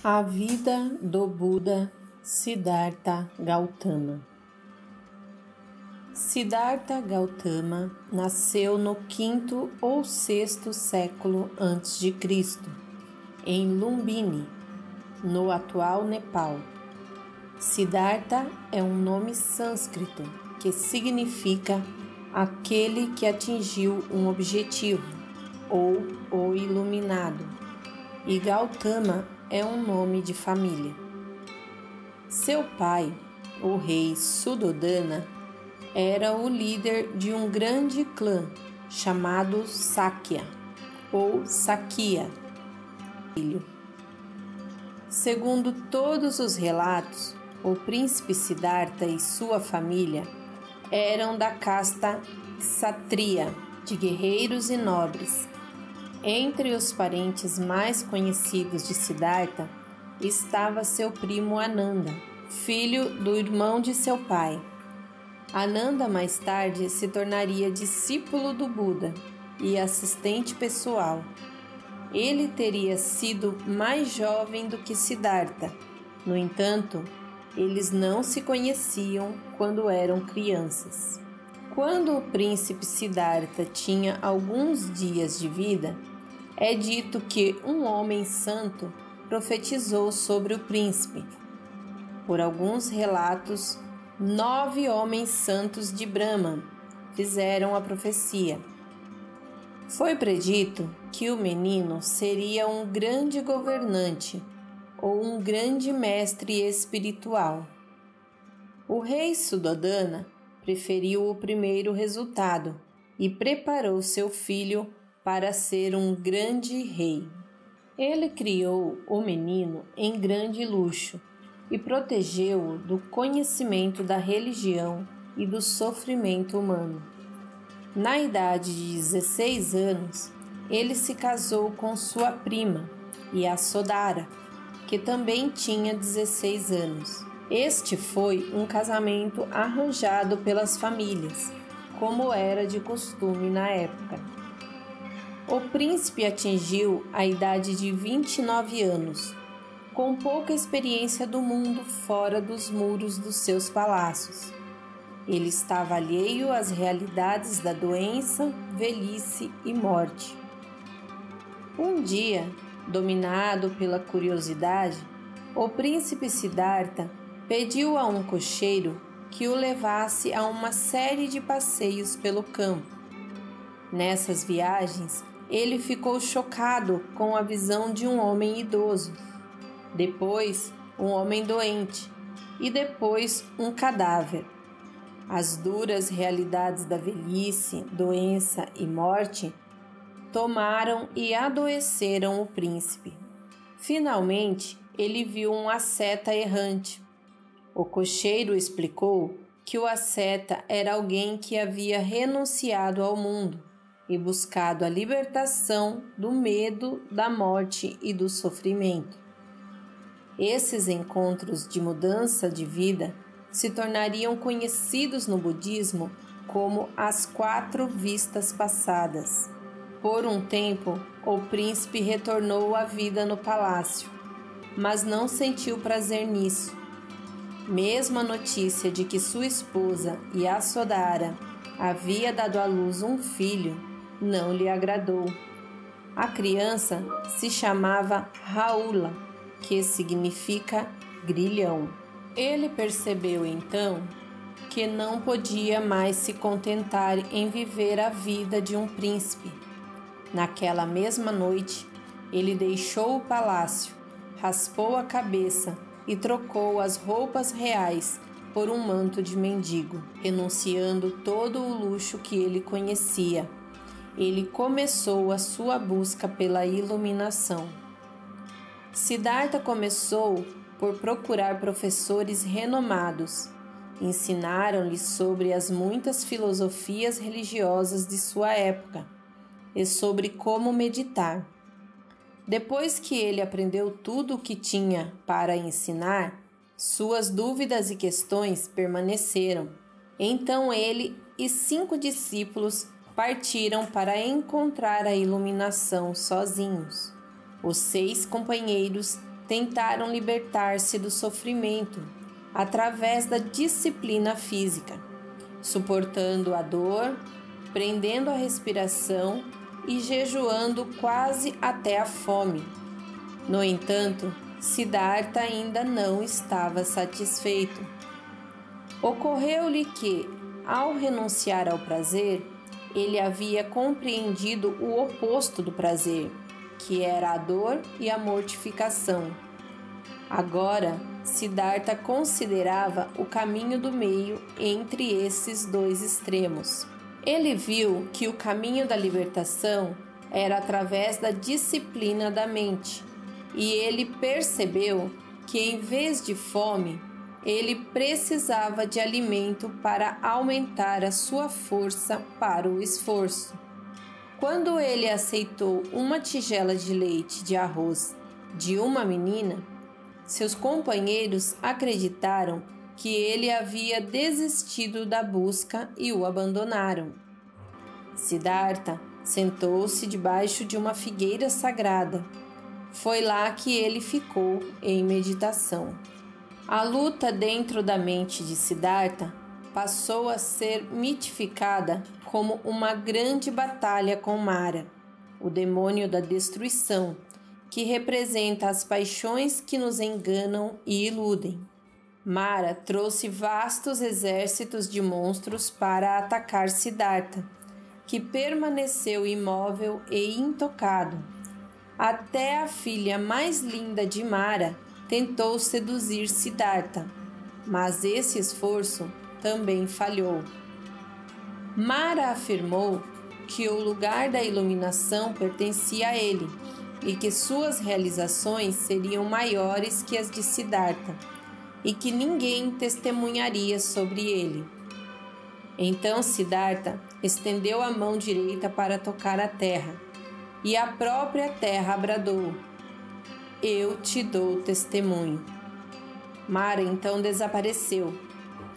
A vida do Buda Siddhartha Gautama. Siddhartha Gautama nasceu no 5º ou 6º século a.C., em Lumbini, no atual Nepal. Siddhartha é um nome sânscrito que significa aquele que atingiu um objetivo ou o iluminado, e Gautama é um nome de família. Seu pai, o rei Suddhodana, era o líder de um grande clã chamado Sakya ou Sakya. Segundo todos os relatos, o príncipe Siddhartha e sua família eram da casta Kshatriya, de guerreiros e nobres. Entre os parentes mais conhecidos de Siddhartha estava seu primo Ananda, filho do irmão de seu pai. Ananda mais tarde se tornaria discípulo do Buda e assistente pessoal. Ele teria sido mais jovem do que Siddhartha. No entanto, eles não se conheciam quando eram crianças. Quando o príncipe Siddhartha tinha alguns dias de vida, é dito que um homem santo profetizou sobre o príncipe. Por alguns relatos, 9 homens santos de Brahma fizeram a profecia. Foi predito que o menino seria um grande governante ou um grande mestre espiritual. O rei Suddhodana preferiu o primeiro resultado e preparou seu filho para ser um grande rei. Ele criou o menino em grande luxo e protegeu-o do conhecimento da religião e do sofrimento humano. Na idade de 16 anos, ele se casou com sua prima, Yasodhara, que também tinha 16 anos. Este foi um casamento arranjado pelas famílias, como era de costume na época. O príncipe atingiu a idade de 29 anos, com pouca experiência do mundo fora dos muros dos seus palácios. Ele estava alheio às realidades da doença, velhice e morte. Um dia, dominado pela curiosidade, o príncipe Siddhartha pediu a um cocheiro que o levasse a uma série de passeios pelo campo. Nessas viagens, ele ficou chocado com a visão de um homem idoso, depois um homem doente e depois um cadáver. As duras realidades da velhice, doença e morte tomaram e adoeceram o príncipe. Finalmente, ele viu um asceta errante. O cocheiro explicou que o asceta era alguém que havia renunciado ao mundo e buscado a libertação do medo, da morte e do sofrimento. Esses encontros de mudança de vida se tornariam conhecidos no budismo como as 4 vistas passadas. Por um tempo, o príncipe retornou à vida no palácio, mas não sentiu prazer nisso. Mesmo a notícia de que sua esposa, Yasodhara, havia dado à luz um filho, não lhe agradou. A criança se chamava Rahula, que significa grilhão. Ele percebeu então que não podia mais se contentar em viver a vida de um príncipe. Naquela mesma noite, ele deixou o palácio, raspou a cabeça e trocou as roupas reais por um manto de mendigo, renunciando todo o luxo que ele conhecia. Ele começou a sua busca pela iluminação. Siddhartha começou por procurar professores renomados. Ensinaram-lhe sobre as muitas filosofias religiosas de sua época e sobre como meditar. Depois que ele aprendeu tudo o que tinha para ensinar, suas dúvidas e questões permaneceram. Então ele e 5 discípulos partiram para encontrar a iluminação sozinhos. Os 6 companheiros tentaram libertar-se do sofrimento através da disciplina física, suportando a dor, prendendo a respiração e jejuando quase até a fome. No entanto, Siddhartha ainda não estava satisfeito. Ocorreu-lhe que, ao renunciar ao prazer, ele havia compreendido o oposto do prazer, que era a dor e a mortificação. Agora, Siddhartha considerava o caminho do meio entre esses dois extremos. Ele viu que o caminho da libertação era através da disciplina da mente, e ele percebeu que, em vez de fome, ele precisava de alimento para aumentar a sua força para o esforço. Quando ele aceitou uma tigela de leite de arroz de uma menina, seus companheiros acreditaram que ele havia desistido da busca e o abandonaram. Siddhartha sentou-se debaixo de uma figueira sagrada. Foi lá que ele ficou em meditação. A luta dentro da mente de Siddhartha passou a ser mitificada como uma grande batalha com Mara, o demônio da destruição, que representa as paixões que nos enganam e iludem. Mara trouxe vastos exércitos de monstros para atacar Siddhartha, que permaneceu imóvel e intocado. Até a filha mais linda de Mara tentou seduzir Siddhartha, mas esse esforço também falhou. Mara afirmou que o lugar da iluminação pertencia a ele e que suas realizações seriam maiores que as de Siddhartha e que ninguém testemunharia sobre ele. Então Siddhartha estendeu a mão direita para tocar a terra, e a própria terra bradou: "Eu te dou testemunho." Mara então desapareceu.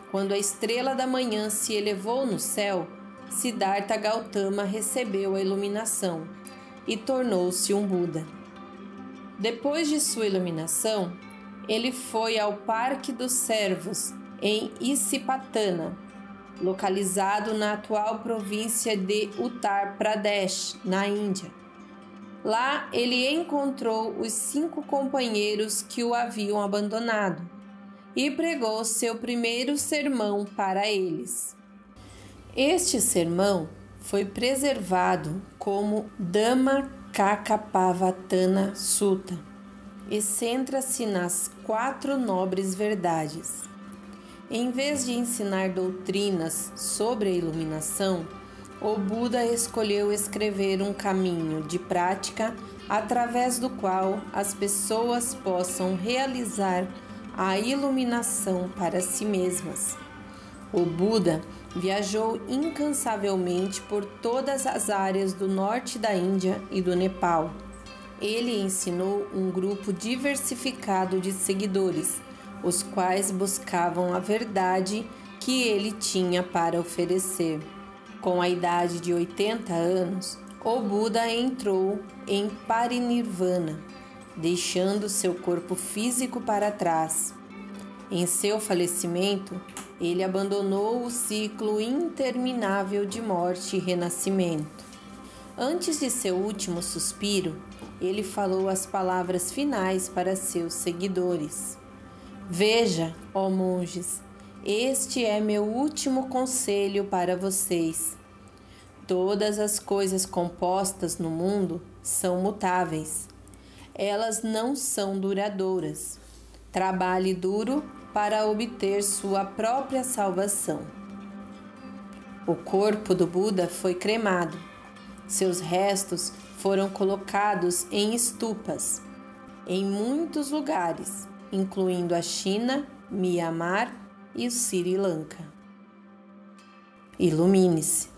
Quando a estrela da manhã se elevou no céu, Siddhartha Gautama recebeu a iluminação e tornou-se um Buda. Depois de sua iluminação, ele foi ao Parque dos Servos, em Isipatana, localizado na atual província de Uttar Pradesh, na Índia. Lá ele encontrou os 5 companheiros que o haviam abandonado e pregou seu primeiro sermão para eles. Este sermão foi preservado como Dhammacakkappavattana Sutta e centra-se nas 4 nobres verdades. Em vez de ensinar doutrinas sobre a iluminação, o Buda escolheu escrever um caminho de prática através do qual as pessoas possam realizar a iluminação para si mesmas. O Buda viajou incansavelmente por todas as áreas do norte da Índia e do Nepal. Ele ensinou um grupo diversificado de seguidores, os quais buscavam a verdade que ele tinha para oferecer. Com a idade de 80 anos, o Buda entrou em parinirvana, deixando seu corpo físico para trás. Em seu falecimento, ele abandonou o ciclo interminável de morte e renascimento. Antes de seu último suspiro, ele falou as palavras finais para seus seguidores: "Veja, ó monges, este é meu último conselho para vocês. Todas as coisas compostas no mundo são mutáveis. Elas não são duradouras. Trabalhe duro para obter sua própria salvação." O corpo do Buda foi cremado. Seus restos foram colocados em estupas em muitos lugares, incluindo a China, Mianmar e o Sri Lanka. Ilumine-se.